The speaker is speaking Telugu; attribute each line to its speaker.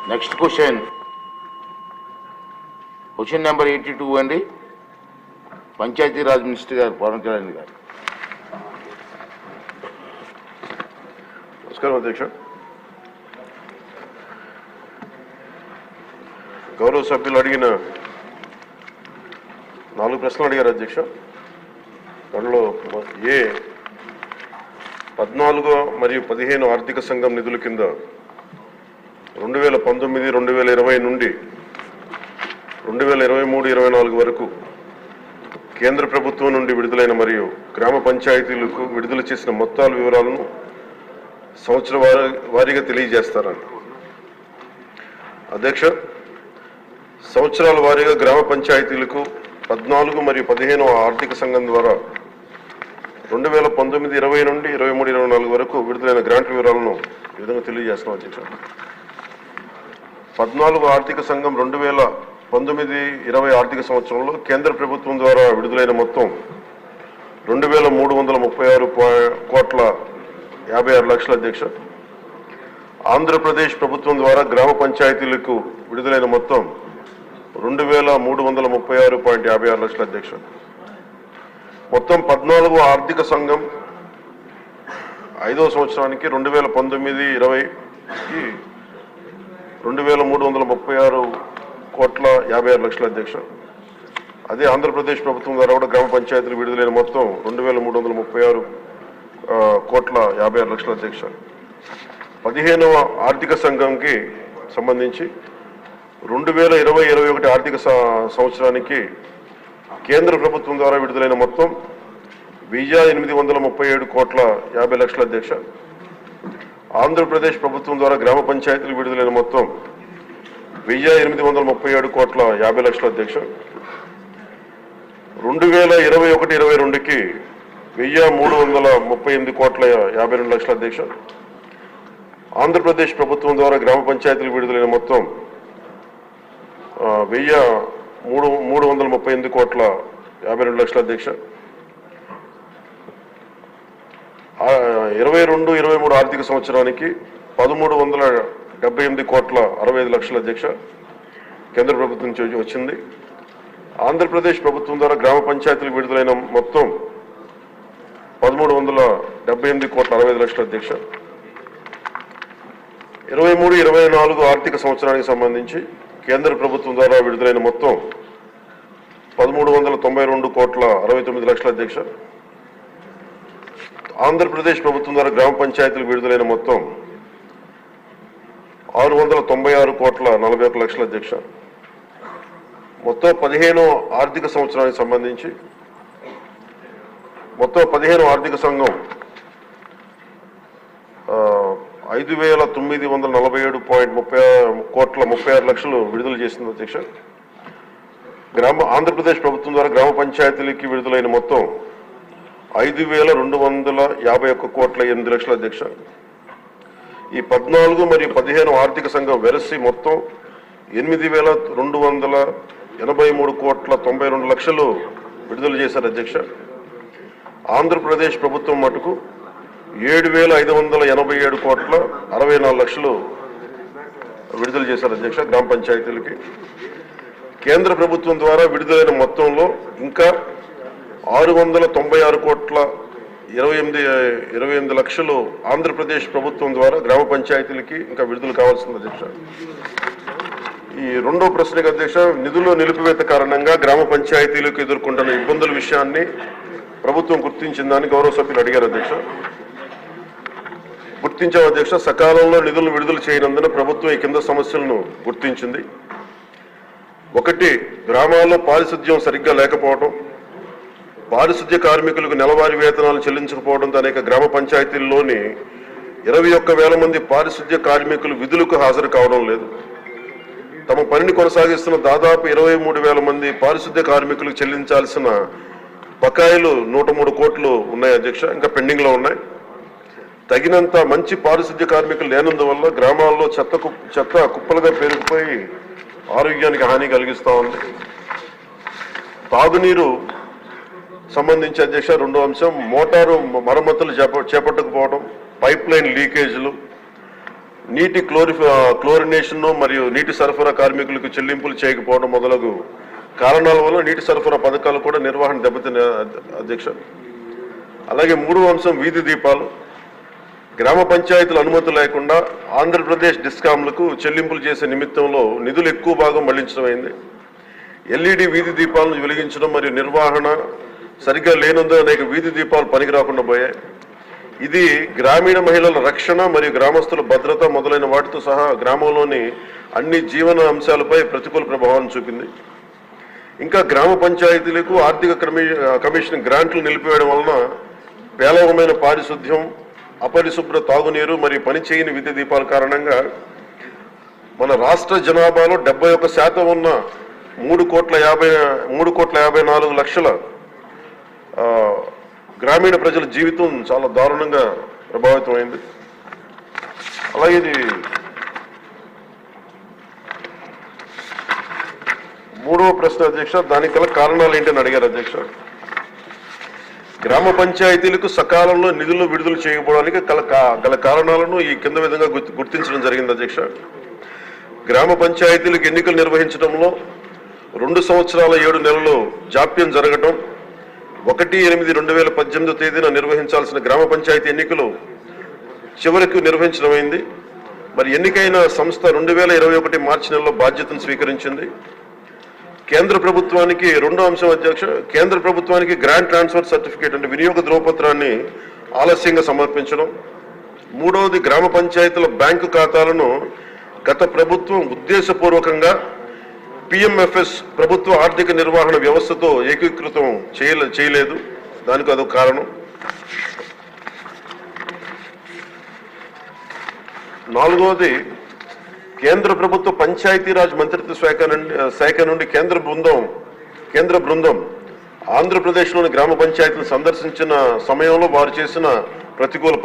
Speaker 1: నెక్స్ట్ క్వశ్చన్ నెంబర్ 82 అండి. పంచాయతీరాజ్ మినిస్టర్ గారు పవన్ కళ్యాణ్ గారు.
Speaker 2: నమస్కారం అధ్యక్ష. గౌరవ సభ్యులు అడిగిన 4 ప్రశ్నలు అడిగారు అధ్యక్ష. దానిలో 14 మరియు 15 ఆర్థిక సంఘం నిధుల కింద 2019-2020 నుండి 2023-24 వరకు కేంద్ర ప్రభుత్వం నుండి విడుదలైన మరియు గ్రామ పంచాయతీలకు విడుదల చేసిన మొత్తాల వివరాలను సంవత్సర వారీగా తెలియజేస్తారని. అధ్యక్ష, సంవత్సరాల వారీగా గ్రామ పంచాయతీలకు 14 మరియు 15 ఆర్థిక సంఘం ద్వారా 2019-20 నుండి 23-24 వరకు విడుదలైన గ్రాంట్ వివరాలను ఈ విధంగా తెలియజేస్తున్నాం అధ్యక్ష. 14 ఆర్థిక సంఘం 2019-20 ఆర్థిక సంవత్సరంలో కేంద్ర ప్రభుత్వం ద్వారా విడుదలైన మొత్తం 2336.56 అధ్యక్ష. ఆంధ్రప్రదేశ్ ప్రభుత్వం ద్వారా గ్రామ పంచాయతీలకు విడుదలైన మొత్తం 2336.56 అధ్యక్ష. మొత్తం 14 ఆర్థిక సంఘం 5వ సంవత్సరానికి 2019-20కి 2336.56 అధ్యక్ష. అదే ఆంధ్రప్రదేశ్ ప్రభుత్వం ద్వారా కూడా గ్రామ పంచాయతీలు విడుదలైన మొత్తం 2336.56 అధ్యక్ష. 15వ ఆర్థిక సంఘంకి సంబంధించి 2020-21 ఆర్థిక సంవత్సరానికి కేంద్ర ప్రభుత్వం ద్వారా విడుదలైన మొత్తం 1837.50 అధ్యక్ష. ఆంధ్రప్రదేశ్ ప్రభుత్వం ద్వారా గ్రామ పంచాయతీలు విడుదలైన మొత్తం 1837.50 అధ్యక్ష. 2021-22కి 1338.52 అధ్యక్ష. ఆంధ్రప్రదేశ్ ప్రభుత్వం ద్వారా గ్రామ పంచాయతీలు విడుదలైన మొత్తం 1338.52 అధ్యక్ష. 22-23 ఆర్థిక సంవత్సరానికి 1378.65 అధ్యక్ష కేంద్ర ప్రభుత్వం నుంచి వచ్చింది. ఆంధ్రప్రదేశ్ ప్రభుత్వం ద్వారా గ్రామ పంచాయతీలు విడుదలైన మొత్తం 1378.65 అధ్యక్ష. 23-24 ఆర్థిక సంవత్సరానికి సంబంధించి కేంద్ర ప్రభుత్వం ద్వారా విడుదలైన మొత్తం 1392.69 అధ్యక్ష. ఆంధ్రప్రదేశ్ ప్రభుత్వం ద్వారా గ్రామ పంచాయతీలు విడుదలైన మొత్తం 696.41 అధ్యక్ష. మొత్తం 15 ఆర్థిక సంవత్సరానికి సంబంధించి మొత్తం 15 ఆర్థిక సంఘం 5,947.36 విడుదల చేసింది అధ్యక్ష. ఆంధ్రప్రదేశ్ ప్రభుత్వం ద్వారా గ్రామ పంచాయతీలకి విడుదలైన మొత్తం 5,251.8 అధ్యక్ష. ఈ 14 మరియు 15 ఆర్థిక సంఘం వెరసి మొత్తం 8,283.92 విడుదల చేశారు అధ్యక్ష. ఆంధ్రప్రదేశ్ ప్రభుత్వం మటుకు 7,587.64 విడుదల చేశారు అధ్యక్ష గ్రామ పంచాయతీలకి. కేంద్ర ప్రభుత్వం ద్వారా విడుదలైన మొత్తంలో ఇంకా 696.28 ఆంధ్రప్రదేశ్ ప్రభుత్వం ద్వారా గ్రామ పంచాయతీలకి ఇంకా విడుదల కావాల్సింది అధ్యక్ష. ఈ రెండో ప్రశ్నకు అధ్యక్ష, నిధుల నిలిపివేత కారణంగా గ్రామ పంచాయతీలకు ఎదుర్కొంటున్న ఇబ్బందుల విషయాన్ని ప్రభుత్వం గుర్తించిందని గౌరవ సభ్యులు అడిగారు అధ్యక్ష. గుర్తించాం అధ్యక్ష. సకాలంలో నిధులను విడుదల చేయనందున ప్రభుత్వం ఈ కింద సమస్యలను గుర్తించింది. 1, గ్రామాల్లో పారిశుద్ధ్యం సరిగ్గా లేకపోవడం, పారిశుద్ధ్య కార్మికులకు నెలవారీ వేతనాలు చెల్లించకపోవడంతో అనేక గ్రామ పంచాయతీల్లోని 21,000 మంది పారిశుద్ధ్య కార్మికులు విధులకు హాజరు కావడం లేదు. తమ పనిని కొనసాగిస్తున్న దాదాపు 23,000 మంది పారిశుద్ధ్య కార్మికులకు చెల్లించాల్సిన బకాయిలు 103 కోట్లు ఉన్నాయి అధ్యక్ష, ఇంకా పెండింగ్ లో ఉన్నాయి. తగినంత మంచి పారిశుద్ధ్య కార్మికులు లేనందువల్ల గ్రామాల్లో చెత్త కుప్పలుగా పేరుకుపోయి ఆరోగ్యానికి హాని కలిగిస్తూ ఉంది. తాగునీరు సంబంధించి అధ్యక్ష రెండో అంశం, మోటారు మరమ్మతులు చేపట్టకపోవడం, పైప్ లైన్ లీకేజీలు, నీటి క్లోరినేషన్ మరియు నీటి సరఫరా కార్మికులకు చెల్లింపులు చేయకపోవడం మొదలగు కారణాల వల్ల నీటి సరఫరా పథకాలు కూడా నిర్వహణ దెబ్బతిన్న అధ్యక్ష. అలాగే మూడవ అంశం వీధి దీపాలు. గ్రామ పంచాయతీల అనుమతి లేకుండా ఆంధ్రప్రదేశ్ డిస్కాంలకు చెల్లింపులు చేసే నిమిత్తంలో నిధులు ఎక్కువ భాగం మళ్లించడం అయింది. ఎల్ఈడి వీధి దీపాలను వెలిగించడం మరియు నిర్వహణ సరిగ్గా లేనందున అనేక వీధి దీపాలు పనికి రాకుండా పోయాయి. ఇది గ్రామీణ మహిళల రక్షణ మరియు గ్రామస్తుల భద్రత మొదలైన వాటితో సహా గ్రామంలోని అన్ని జీవన అంశాలపై ప్రతికూల ప్రభావాన్ని చూపింది. ఇంకా గ్రామ పంచాయతీలకు ఆర్థిక కమిషన్ గ్రాంట్లు నిలిపివేయడం వలన పేలవమైన పారిశుద్ధ్యం, అపరిశుభ్ర తాగునీరు మరియు పనిచేయని విద్యుత్ దీపాల కారణంగా మన రాష్ట్ర జనాభాలో 71% ఉన్న 3,54,00,000 గ్రామీణ ప్రజల జీవితం చాలా దారుణంగా ప్రభావితమైంది. అలాగే ఇది మూడవ ప్రశ్న అధ్యక్ష, దానికి గల కారణాలు ఏంటని అడిగారు అధ్యక్ష. గ్రామ పంచాయతీలకు సకాలంలో నిధులు విడుదల చేయకపోవడానికి గల కారణాలను ఈ కింద విధంగా గుర్తించడం జరిగింది అధ్యక్ష. గ్రామ పంచాయతీలకు ఎన్నికలు నిర్వహించడంలో 2 సంవత్సరాల 7 నెలలు జాప్యం జరగటం, 1/8/2018 తేదీన నిర్వహించాల్సిన గ్రామ పంచాయతీ ఎన్నికలు చివరికి నిర్వహించడమైంది. మరి ఎన్నికైన సంస్థ 2021 మార్చి నెలలో బాధ్యతను స్వీకరించింది. కేంద్ర ప్రభుత్వానికి రెండో అంశం అధ్యక్ష, కేంద్ర ప్రభుత్వానికి గ్రాంట్ ట్రాన్స్ఫర్ సర్టిఫికేట్ అంటే వినియోగ ధ్రువపత్రాన్ని ఆలస్యంగా సమర్పించడం. మూడవది, గ్రామ పంచాయతీల బ్యాంకు ఖాతాలను గత ప్రభుత్వం ఉద్దేశపూర్వకంగా పిఎంఎఫ్ఎస్ ప్రభుత్వ ఆర్థిక నిర్వహణ వ్యవస్థతో ఏకీకృతం చేయలేదు. దానికి అదొక కారణం. నాలుగవది, కేంద్ర ప్రభుత్వ పంచాయతీరాజ్ మంత్రిత్వ శాఖ నుండి కేంద్ర బృందం ఆంధ్రప్రదేశ్లోని గ్రామ పంచాయతీలను సందర్శించిన సమయంలో వారు చేసిన ప్రతికూల